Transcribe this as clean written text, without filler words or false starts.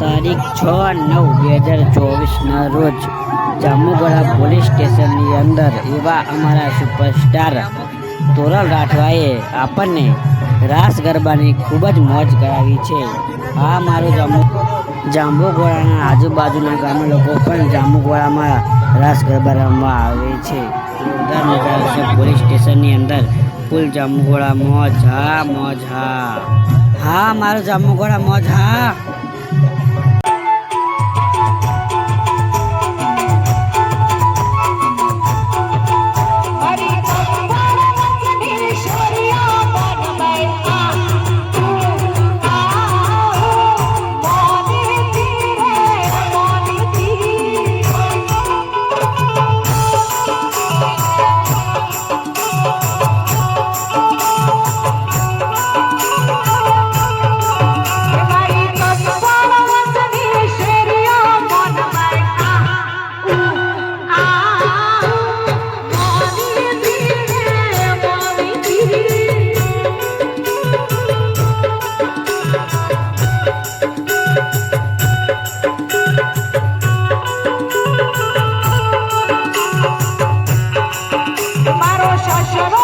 તારીખ 6/9/2024 ના રોજ જાંબુઘોડા પોલીસ સ્ટેશનની અંદર એવા અમારા સુપરસ્ટાર તોરલ રાઠવાએ આપણને રાસ ગરબાની ખૂબ જ મોજ કરાવી છે। આ મારું જાંબુઘોડાના આજુબાજુના ગામના લોકો પણ જાંબુઘોડામાં રાસ ગરબા રમવા આવે છે। જોરદાર નજારો છે પોલીસ સ્ટેશનની અંદર। ફૂલ જાંબુઘોડા મોજ હા, મોજ હા, હા મારું જાંબુઘોડા મોજ હા। Shasha